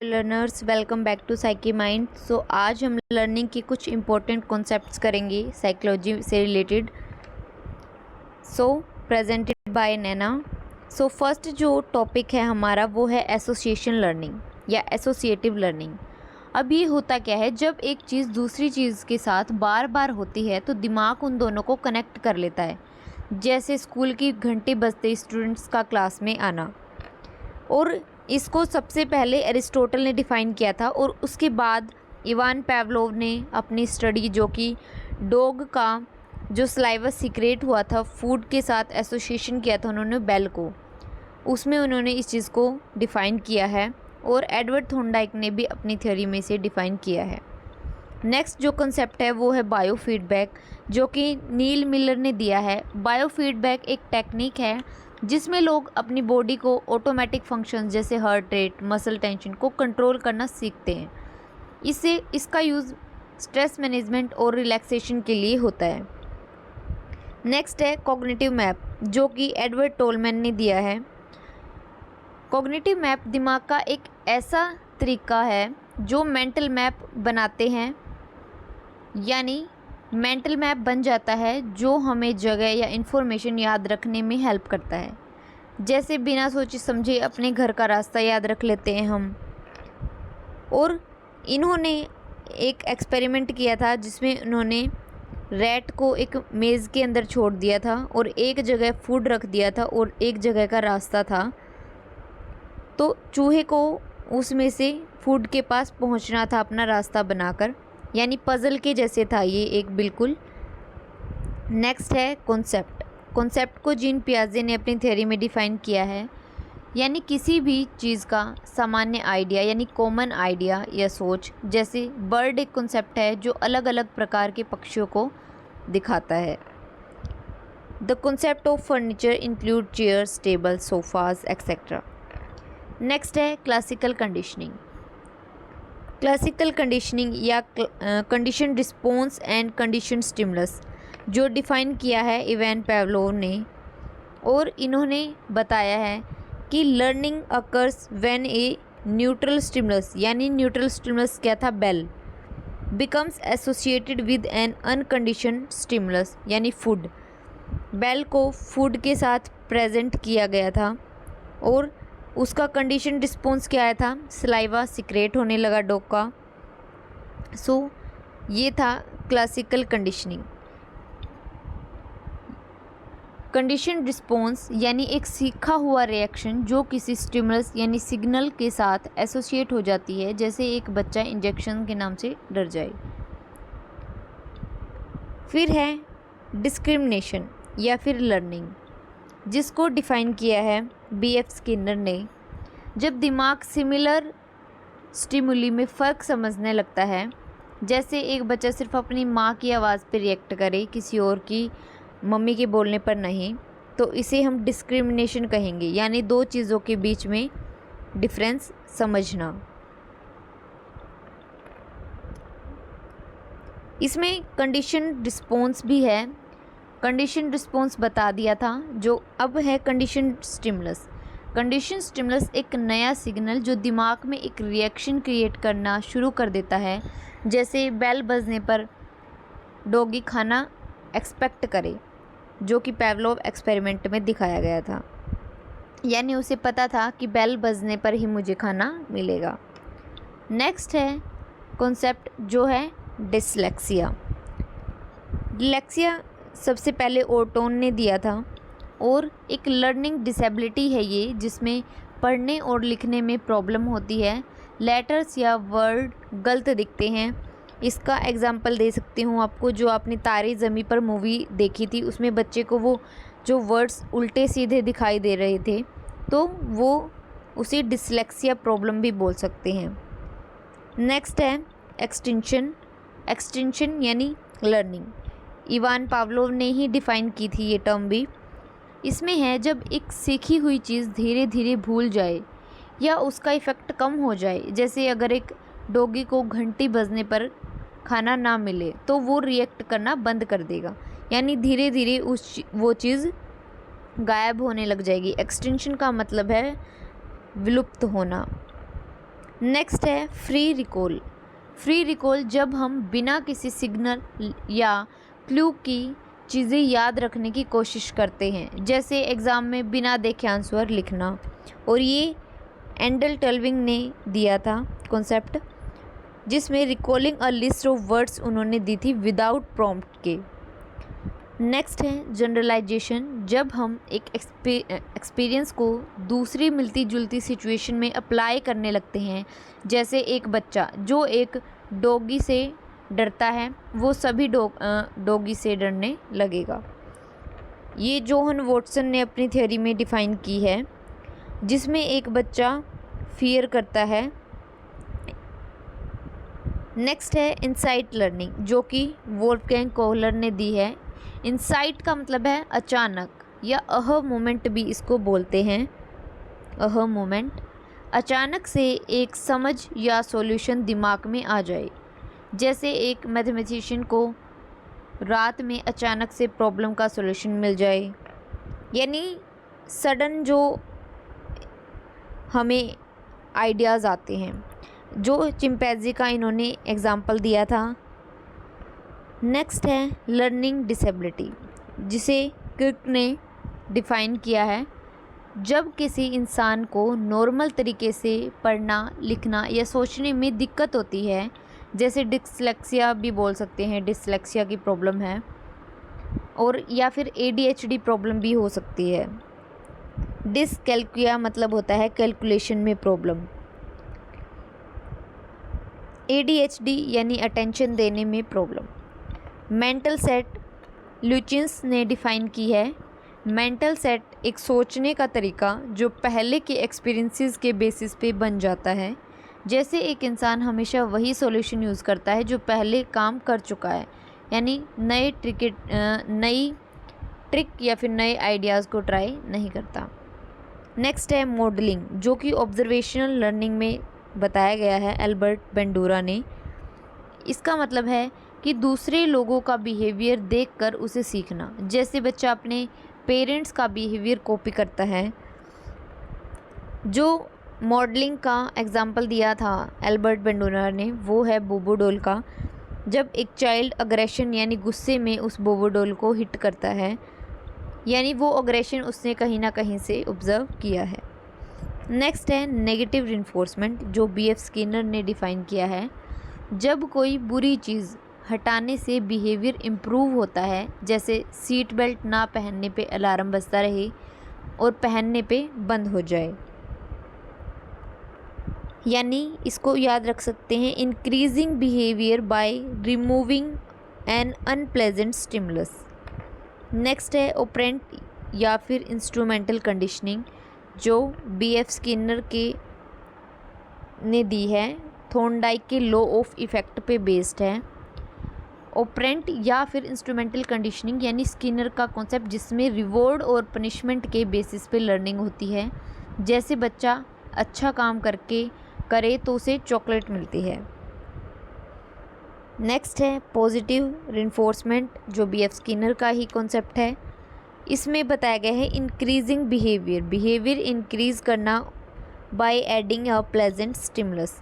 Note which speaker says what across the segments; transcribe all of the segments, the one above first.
Speaker 1: Learners, welcome back to psyche mind. So आज हम learning की कुछ इंपॉर्टेंट कॉन्सेप्ट्स करेंगे साइकोलॉजी से related. So presented by Naina. So first जो टॉपिक है हमारा वो है एसोसिएशन लर्निंग या एसोसिएटिव लर्निंग। अब ये होता क्या है, जब एक चीज़ दूसरी चीज़ के साथ बार बार होती है तो दिमाग उन दोनों को कनेक्ट कर लेता है। जैसे स्कूल की घंटी बजते स्टूडेंट्स का क्लास में आना, और इसको सबसे पहले एरिस्टोटल ने डिफ़ाइन किया था और उसके बाद इवान पेवलोव ने अपनी स्टडी जो कि डॉग का जो सलाइवा सीक्रेट हुआ था फूड के साथ एसोसिएशन किया था उन्होंने बेल को, उसमें उन्होंने इस चीज़ को डिफ़ाइन किया है और एडवर्ड थॉर्नडाइक ने भी अपनी थ्योरी में से डिफ़ाइन किया है। नेक्स्ट जो कंसेप्ट है वो है बायो फीडबैक, जो कि नील मिलर ने दिया है। बायो फीडबैक एक टेक्निक है जिसमें लोग अपनी बॉडी को ऑटोमेटिक फंक्शंस जैसे हार्ट रेट, मसल टेंशन को कंट्रोल करना सीखते हैं। इसका यूज़ स्ट्रेस मैनेजमेंट और रिलैक्सेशन के लिए होता है। नेक्स्ट है कॉग्निटिव मैप, जो कि एडवर्ड टोलमैन ने दिया है। कॉग्निटिव मैप दिमाग का एक ऐसा तरीका है जो मेंटल मैप बनाते हैं, यानी मेंटल मैप बन जाता है जो हमें जगह या इन्फॉर्मेशन याद रखने में हेल्प करता है। जैसे बिना सोचे समझे अपने घर का रास्ता याद रख लेते हैं हम। और इन्होंने एक एक्सपेरिमेंट किया था जिसमें उन्होंने रैट को एक मेज़ के अंदर छोड़ दिया था और एक जगह फूड रख दिया था और एक जगह का रास्ता था। तो चूहे को उसमें से फूड के पास पहुंचना था अपना रास्ता बनाकर, यानी पज़ल के जैसे था ये एक बिल्कुल। नेक्स्ट है कॉन्सेप्ट को जीन पियाजे ने अपनी थ्योरी में डिफ़ाइन किया है, यानी किसी भी चीज़ का सामान्य आइडिया यानी कॉमन आइडिया या सोच। जैसे बर्ड एक कॉन्सेप्ट है जो अलग अलग प्रकार के पक्षियों को दिखाता है। The concept of furniture include chairs, table, sofas etcetera. Next है क्लासिकल कंडीशनिंग। क्लासिकल कंडीशनिंग या condition response and condition stimulus, जो डिफ़ाइन किया है इवान पेवलोव ने, और इन्होंने बताया है कि learning occurs when a neutral stimulus, यानी न्यूट्रल स्टिमुलस क्या था, bell, becomes associated with an uncondition stimulus यानी फूड। बेल को फूड के साथ प्रेजेंट किया गया था और उसका कंडीशन रिस्पॉन्स क्या आया था, सलाइवा सीक्रेट होने लगा डॉग का। सो ये था क्लासिकल कंडीशनिंग। कंडीशन रिस्पॉन्स यानी एक सीखा हुआ रिएक्शन जो किसी स्टिमुलस यानी सिग्नल के साथ एसोसिएट हो जाती है, जैसे एक बच्चा इंजेक्शन के नाम से डर जाए। फिर है डिस्क्रिमिनेशन या फिर लर्निंग, जिसको डिफ़ाइन किया है B.F. स्किनर ने। जब दिमाग सिमिलर स्टिमुली में फ़र्क समझने लगता है, जैसे एक बच्चा सिर्फ अपनी माँ की आवाज़ पर रिएक्ट करे, किसी और की मम्मी के बोलने पर नहीं, तो इसे हम डिस्क्रिमिनेशन कहेंगे, यानी दो चीज़ों के बीच में डिफरेंस समझना। इसमें कंडीशन रिस्पॉन्स भी है। कंडीशन रिस्पॉन्स बता दिया था, जो अब है कंडीशन स्टिमुलस। कंडीशन स्टिमुलस एक नया सिग्नल जो दिमाग में एक रिएक्शन क्रिएट करना शुरू कर देता है। जैसे बेल बजने पर डॉगी खाना एक्सपेक्ट करे, जो कि पेवलोव एक्सपेरिमेंट में दिखाया गया था, यानी उसे पता था कि बेल बजने पर ही मुझे खाना मिलेगा। नेक्स्ट है कॉन्सेप्ट जो है डिसलेक्सिया। डिसलेक्सिया सबसे ओर्टोन ओर्टोन ने दिया था और एक लर्निंग डिसेबिलिटी है ये, जिसमें पढ़ने और लिखने में प्रॉब्लम होती है। लेटर्स या वर्ड गलत दिखते हैं। इसका एग्जांपल दे सकती हूँ आपको, जो आपने तारे ज़मीं पर मूवी देखी थी, उसमें बच्चे को वो जो वर्ड्स उल्टे सीधे दिखाई दे रहे थे, तो वो उसे डिसलेक्सिया प्रॉब्लम भी बोल सकते हैं। नेक्स्ट है एक्सटेंशन यानी लर्निंग। इवान पावलोव ने ही डिफ़ाइन की थी ये टर्म भी। इसमें है जब एक सीखी हुई चीज़ धीरे धीरे भूल जाए या उसका इफ़ेक्ट कम हो जाए। जैसे अगर एक डॉगी को घंटी बजने पर खाना ना मिले तो वो रिएक्ट करना बंद कर देगा, यानी धीरे धीरे वो चीज़ गायब होने लग जाएगी। एक्सटेंशन का मतलब है विलुप्त होना। नेक्स्ट है फ्री रिकॉल। फ्री रिकॉल जब हम बिना किसी सिग्नल या क्लू की चीज़ें याद रखने की कोशिश करते हैं, जैसे एग्ज़ाम में बिना देखे आंसर लिखना। और ये एंडल टर्विंग ने दिया था कॉन्सेप्ट, जिसमें recalling a list of words उन्होंने दी थी विदाउट प्रॉम्प्ट के। नेक्स्ट है जनरलाइजेशन, जब हम एक एक्सपीरियंस को दूसरी मिलती जुलती सिचुएशन में अप्लाई करने लगते हैं, जैसे एक बच्चा जो एक डॉगी से डरता है वो सभी डॉगी से डरने लगेगा। ये जोहन वॉटसन ने अपनी थ्योरी में डिफ़ाइन की है, जिसमें एक बच्चा फियर करता है। नेक्स्ट है इंसाइट लर्निंग, जो कि वोल्फगैंग कोहलर ने दी है। इंसाइट का मतलब है अचानक, या अह मोमेंट भी इसको बोलते हैं। अह मोमेंट, अचानक से एक समझ या सॉल्यूशन दिमाग में आ जाए, जैसे एक मैथमेटिशियन को रात में अचानक से प्रॉब्लम का सॉल्यूशन मिल जाए, यानी सडन जो हमें आइडियाज़ आते हैं, जो चिंपैंजी का इन्होंने एग्जाम्पल दिया था। नेक्स्ट है लर्निंग डिसेबिलिटी, जिसे क्रिक ने डिफ़ाइन किया है, जब किसी इंसान को नॉर्मल तरीके से पढ़ना, लिखना या सोचने में दिक्कत होती है, जैसे डिसलेक्सिया भी बोल सकते हैं, डिसलेक्सिया की प्रॉब्लम है, और या फिर ADHD प्रॉब्लम भी हो सकती है। डिसकैल्कुलिया मतलब होता है कैलकुलेशन में प्रॉब्लम। ADHD यानी अटेंशन देने में प्रॉब्लम। मेंटल सेट ल्यूचिन्स ने डिफ़ाइन की है। मेंटल सेट एक सोचने का तरीका जो पहले के एक्सपीरियंसेस के बेसिस पे बन जाता है, जैसे एक इंसान हमेशा वही सॉल्यूशन यूज़ करता है जो पहले काम कर चुका है, यानी नई ट्रिक या फिर नए आइडियाज़ को ट्राई नहीं करता। नेक्स्ट है मॉडलिंग, जो कि ऑब्जर्वेशनल लर्निंग में बताया गया है एल्बर्ट बेंडूरा ने। इसका मतलब है कि दूसरे लोगों का बिहेवियर देखकर उसे सीखना, जैसे बच्चा अपने पेरेंट्स का बिहेवियर कॉपी करता है। जो मॉडलिंग का एग्जाम्पल दिया था एल्बर्ट बेंडूरा ने, वो है बोबो डॉल का, जब एक चाइल्ड अग्रेशन यानी गुस्से में उस बोबो डॉल को हिट करता है, यानी वो अग्रेशन उसने कहीं ना कहीं से ऑब्जर्व किया है। नेक्स्ट है नेगेटिव रिइंफोर्समेंट, जो BF स्किनर ने डिफ़ाइन किया है, जब कोई बुरी चीज़ हटाने से बिहेवियर इम्प्रूव होता है, जैसे सीट बेल्ट ना पहनने पे अलार्म बजता रहे और पहनने पे बंद हो जाए, यानी इसको याद रख सकते हैं, increasing behaviour by removing N unpleasant stimulus. Next है ऑपरेंट या फिर इंस्ट्रूमेंटल कंडीशनिंग, जो BF स्किनर के ने दी है, थॉर्नडाइक के लॉ ऑफ इफ़ेक्ट पे बेस्ड है। ऑपरेंट या फिर इंस्ट्रूमेंटल कंडीशनिंग यानी स्किनर का कॉन्सेप्ट, जिसमें रिवॉर्ड और पनिशमेंट के बेसिस पे लर्निंग होती है, जैसे बच्चा अच्छा काम करे तो उसे चॉकलेट मिलती है। नेक्स्ट है पॉजिटिव रिइंफोर्समेंट, जो BF स्किनर का ही कॉन्सेप्ट है। इसमें बताया गया है इंक्रीजिंग बिहेवियर इंक्रीज करना by adding a pleasant stimulus.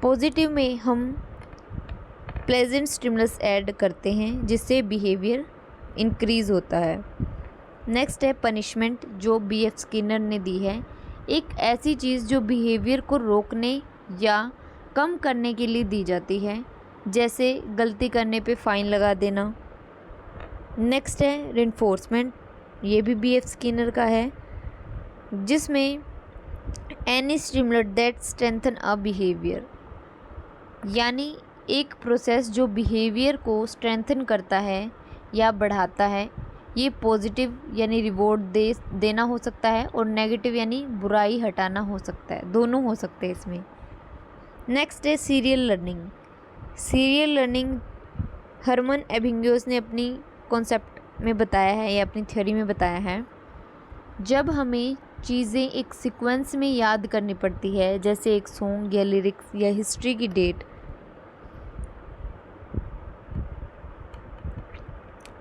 Speaker 1: Positive में हम प्लेजेंट स्टिमुलस ऐड करते हैं, जिससे बिहेवियर इंक्रीज होता है। नेक्स्ट है पनिशमेंट, जो BF स्किनर ने दी है, एक ऐसी चीज़ जो बिहेवियर को रोकने या कम करने के लिए दी जाती है, जैसे गलती करने पे फ़ाइन लगा देना। नेक्स्ट है रिइंफोर्समेंट, ये भी BF स्किनर का है, जिसमें any stimulus that strengthen a behaviour, यानी एक प्रोसेस जो बिहेवियर को स्ट्रेंथन करता है या बढ़ाता है। ये पॉजिटिव यानी रिवॉर्ड देना हो सकता है, और नेगेटिव यानी बुराई हटाना हो सकता है, दोनों हो सकते हैं इसमें। नेक्स्ट है सीरियल लर्निंग हरमन एबिंगस ने अपनी कॉन्सेप्ट में बताया है या अपनी थ्योरी में बताया है, जब हमें चीज़ें एक सीक्वेंस में याद करनी पड़ती है, जैसे एक सॉन्ग या लिरिक्स या हिस्ट्री की date.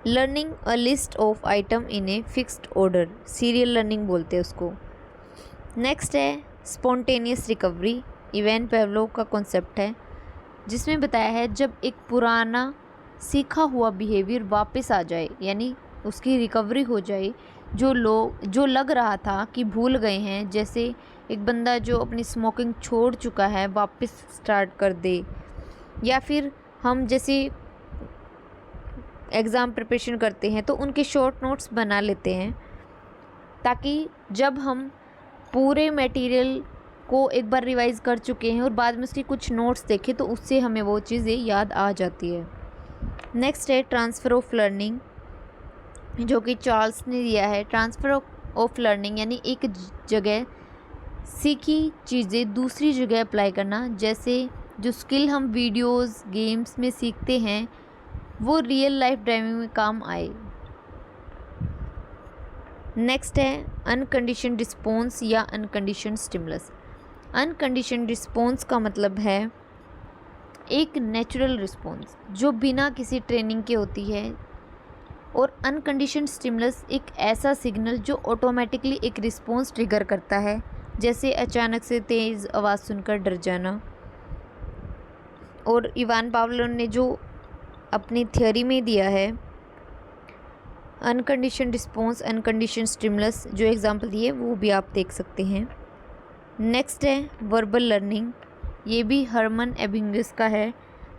Speaker 1: Learning a list of item in a fixed order, serial learning बोलते हैं उसको। नेक्स्ट है स्पॉन्टेनियस रिकवरी इवान पावलोव का कॉन्सेप्ट है, जिसमें बताया है जब एक पुराना सीखा हुआ बिहेवियर वापस आ जाए, यानी उसकी रिकवरी हो जाए, जो लग रहा था कि भूल गए हैं, जैसे एक बंदा जो अपनी स्मोकिंग छोड़ चुका है वापस स्टार्ट कर दे, या फिर हम जैसे एग्ज़ाम प्रिपरेशन करते हैं तो उनके शॉर्ट नोट्स बना लेते हैं, ताकि जब हम पूरे मटेरियल को एक बार रिवाइज़ कर चुके हैं और बाद में उसकी कुछ नोट्स देखें तो उससे हमें वो चीज़ें याद आ जाती है। नेक्स्ट है ट्रांसफ़र ऑफ लर्निंग, जो कि चार्ल्स ने दिया है। ट्रांसफ़र ऑफ लर्निंग यानी एक जगह सीखी चीज़ें दूसरी जगह अप्लाई करना, जैसे जो स्किल हम वीडियोस गेम्स में सीखते हैं वो रियल लाइफ ड्राइविंग में काम आए। नेक्स्ट है अनकंडीशनड रिस्पॉन्स या अनकंडीशनड स्टिमुलस। अनकंडीशनड रिस्पॉन्स का मतलब है एक नेचुरल रिस्पॉन्स जो बिना किसी ट्रेनिंग के होती है, और अनकंडीशनड स्टिमुलस एक ऐसा सिग्नल जो ऑटोमेटिकली एक रिस्पॉन्स ट्रिगर करता है, जैसे अचानक से तेज़ आवाज़ सुनकर डर जाना। और इवान पावलोव ने जो अपनी थ्योरी में दिया है अनकंडीशन रिस्पॉन्स अनकंडीशन स्टिमुलस, जो एग्जांपल दिए वो भी आप देख सकते हैं। नेक्स्ट है वर्बल लर्निंग, ये भी हरमन एबिंगस का है।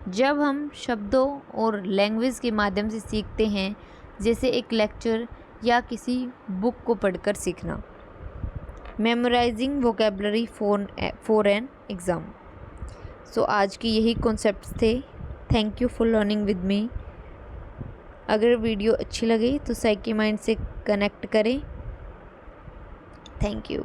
Speaker 1: जब हम शब्दों और लैंग्वेज के माध्यम से सीखते हैं, जैसे एक लेक्चर या किसी बुक को पढ़कर सीखना। Memorising vocabulary for an exam. So आज की यही कॉन्सेप्ट्स थे। Thank you for learning with me. अगर वीडियो अच्छी लगे तो साइकी माइंड से कनेक्ट करें। Thank you.